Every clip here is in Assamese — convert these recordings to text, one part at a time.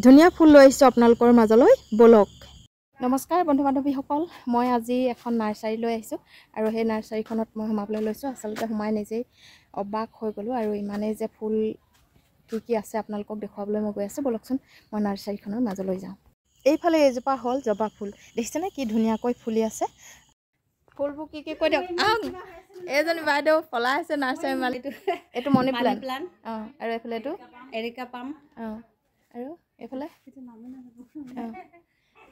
ধুনীয়া ফুল লৈ আহিছোঁ আপোনালোকৰ মাজলৈ বলক। নমস্কাৰ বন্ধু বান্ধৱীসকল, মই আজি এখন নাৰ্চাৰী লৈ আহিছোঁ আৰু সেই নাৰ্চাৰীখনত মই সোমাবলৈ লৈছোঁ। আচলতে সোমাই নিজেই অবাক হৈ গ'লোঁ আৰু ইমানেই যে ফুল কি আছে আপোনালোকক দেখুৱাবলৈ মই গৈ আছোঁ। বলকচোন মই নাৰ্চাৰীখনৰ মাজলৈ যাওঁ। এইফালে এজোপা হ'ল জবা ফুল, দেখিছেনে কি ধুনীয়াকৈ ফুলি আছে। ফুলবোৰ কি কৈ দিয়ক। এইজনী বাইদেউ পলাই আছে নাৰ্চাৰী মালিক। এইটো মনি প্লাণ্ট। অঁ, আৰু এইফালে এইটো এৰিকা পাম। অঁ, আৰু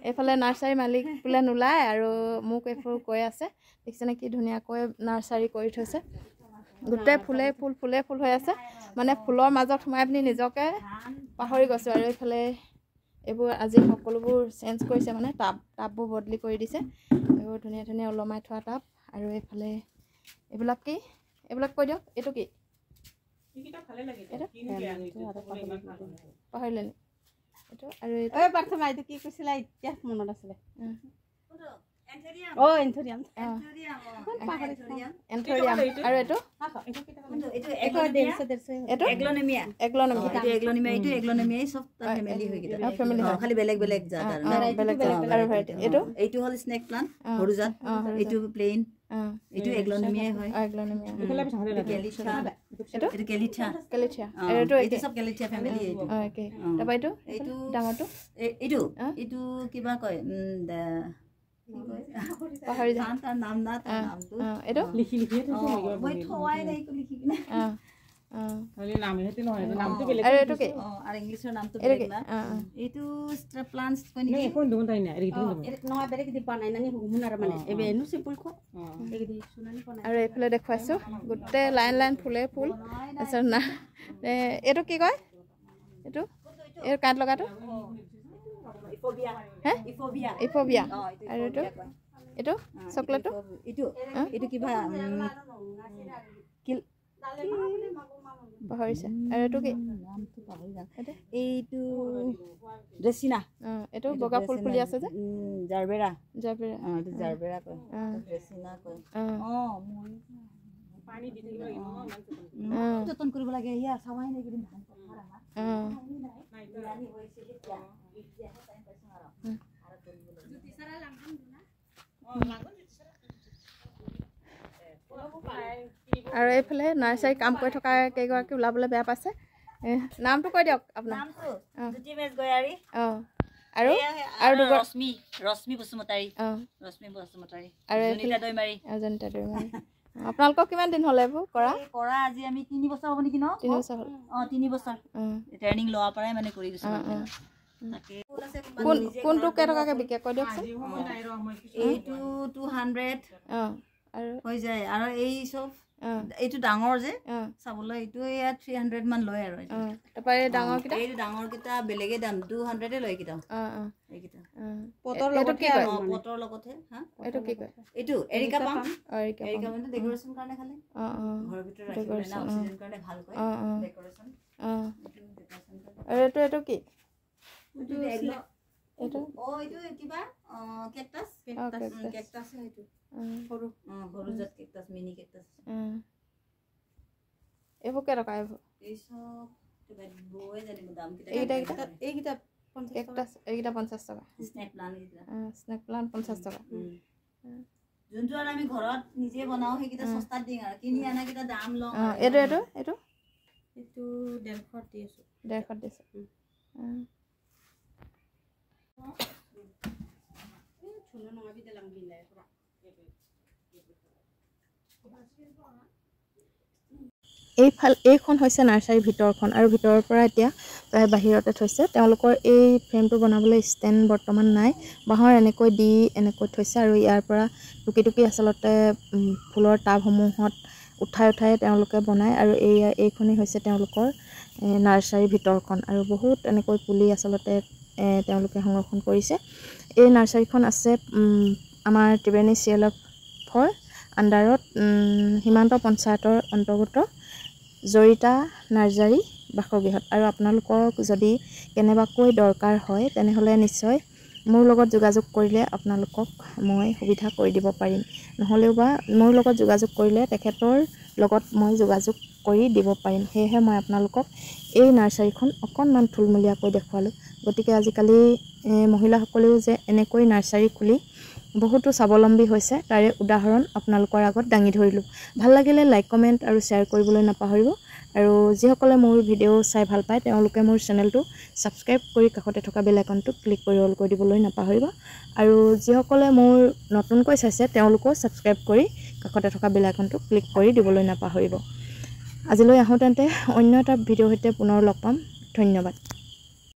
এইফালে নাৰ্চাৰী মালিক বোলে নোলায় আৰু মোক এইবোৰ কৈ আছে। দেখিছেনে কি ধুনীয়াকৈ নাৰ্চাৰী কৰি থৈছে। গোটেই ফুলে ফুল হৈ আছে, মানে ফুলৰ মাজত সোমাই পিনি নিজকে পাহৰি গৈছোঁ। আৰু এইফালে এইবোৰ আজি সকলোবোৰ চেঞ্জ কৰিছে, মানে টাববোৰ বদলি কৰি দিছে। এইবোৰ ধুনীয়া ধুনীয়া ওলমাই থোৱা টাব। আৰু এইফালে এইবিলাক কি, এইবিলাক কৈ দিয়ক। এইটো কি পাহৰিলে নি এইটো? আৰু এইটো কি কৈছিলা এতিয়া মনত আছিলে? এন্থোৰিয়াম। আৰু এইটো খালি বেলেগ বেলেগ জাত আৰু এইটো এইটো হ'ল স্নেক প্লান্ট, সৰু জাত। এইটো প্লেইন, এইটো এগ্লোনেমিয়াই হয়। ডাঙৰটো এইটো কিবা কয়, পাহৰি যাওঁ। এইটো আৰু এইটো কি? ইংলিছৰ নামটো বেলেগ না। এইটো প্লান্টছ কয় নেকি? আৰু এইফালে দেখুৱাইছোঁ গোটেই লাইন লাইন ফুলে ফুল। তাৰপিছত না এইটো কি কয়? এইটো এই কাঠ লগাটো ইফবিয়া। আৰু এইটো চকলেটটো এইটো কিবা পাহৰিছে। আৰু এইটো কি? এইটো ড্ৰেচিনা। এইটো বগা ফুল ফুলি আছে যে জাৰবেৰা। এইটো জাৰবেৰা কয়, ড্ৰেচিনা কয়। যতন কৰিব লাগে। আৰু এইফালে নাৰ্চাৰী কাম কৰি থকা কেইগৰাকী ওলাবলৈ বেয়া পাইছে। নামটো কৈ দিয়ক আপোনাৰ। আৰু ৰশ্মি বসুমতাৰী। আৰু আপোনালোকক কিমান দিন হ'লে এইবোৰ কৰা? আজি আমি 3 বছৰ হ'ব নেকি ন? 3 বছৰ হ'ল। 3 বছৰ ট্ৰেইনিং লোৱাৰ পৰাই মানে কৰি গৈছোঁ। কোনটো কেইটকাকৈ বিকে কৈ দিয়কচোন। এইটো 200 আৰু হৈ যায়। আৰু এই চব এইটো ডাঙৰ যে চাবলৈ, এইটো ইয়াত 300 মান লয়। আৰু তাৰপৰা এই ডাঙৰকেইটা, এইটো ডাঙৰকেইটা বেলেগে দাম, 200 লয় এইকেইটা। এইকেইটা পটৰ লগতহে। পটৰ লগতহে। এইটো কি কয়? এইটো এৰিকা পাম। এৰিকা পামটো ডেকোৰেশ্যন কাৰণে খালি ঘৰৰ ভিতৰত ৰাখিব পাৰে না, অক্সিজেন কাৰণে ভাল কয় ডেকোৰেশ্যন। আৰু এইটো কি? এইটো কিবা কেকটাছ। কেকটাছ এইটো সৰু জাত কেকটাছ, মিনি কেকটাছ। এইবোৰ কেইটকা? এইবোৰ এইকেইটা 50 টকা। স্নেক প্লান্ট 50 টকা। যোনটো আৰু আমি ঘৰত নিজে বনাও সেইকেইটা সস্তাত দিং, আৰু কিনি আনা কেইটা দাম লওঁ। এইটো 150 দি আছো। 150 দিছে। এইখন হৈছে নাৰ্চাৰীৰ ভিতৰখন, আৰু ভিতৰৰ পৰা এতিয়া প্ৰায় বাহিৰতে থৈছে। তেওঁলোকৰ এই ফ্ৰেমটো বনাবলৈ ষ্টেণ্ড বৰ্তমান নাই, বাঁহৰ এনেকৈ থৈছে। আৰু ইয়াৰ পৰা টুকি টুকি আচলতে ফুলৰ টাবসমূহত উঠাই তেওঁলোকে বনায়। আৰু এইখনেই হৈছে তেওঁলোকৰ নাৰ্চাৰীৰ ভিতৰখন। আৰু বহুত এনেকৈ পুলি আচলতে তেওঁলোকে সংৰক্ষণ কৰিছে। এই নাৰ্চাৰীখন আছে আমাৰ ত্ৰিবেণী CLFৰ আণ্ডাৰত, সীমান্ত পঞ্চায়তৰ অন্তৰ্গত জৰিতা নাৰ্চাৰী বাসগৃহত। আৰু আপোনালোকক যদি কেনেবাকৈ দৰকাৰ হয় তেনেহ'লে নিশ্চয় মোৰ লগত যোগাযোগ কৰিলে আপোনালোকক মই সুবিধা কৰি দিব পাৰিম। নহ'লেও বা মোৰ লগত যোগাযোগ কৰিলে তেখেতৰ লগত মই যোগাযোগ কৰি দিব পাৰিম। সেয়েহে মই আপোনালোকক এই নাৰ্চাৰীখন অকণমান থুলমূলীয়াকৈ দেখুৱালোঁ। গতিকে আজিকালি মহিলাসকলেও যে এনেকৈ নাৰ্চাৰী খুলি বহুতো স্বাৱলম্বী হৈছে তাৰে উদাহৰণ আপোনালোকৰ আগত দাঙি ধৰিলোঁ। ভাল লাগিলে লাইক কমেণ্ট আৰু শ্বেয়াৰ কৰিবলৈ নাপাহৰিব। আৰু যিসকলে মোৰ ভিডিঅ' চাই ভাল পায় তেওঁলোকে মোৰ চেনেলটো ছাবস্ক্ৰাইব কৰি কাষতে থকা বেল আইকনটো ক্লিক কৰি অল কৰি দিবলৈ নাপাহৰিব। আৰু যিসকলে মোৰ নতুনকৈ চাইছে তেওঁলোকেও ছাবস্ক্ৰাইব কৰি কাষতে থকা বেল আইকনটো ক্লিক কৰি দিবলৈ নাপাহৰিব। আজিলৈ আহোঁ তেন্তে অন্য এটা ভিডিঅ'ৰ সৈতে পুনৰ লগ পাম। ধন্যবাদ।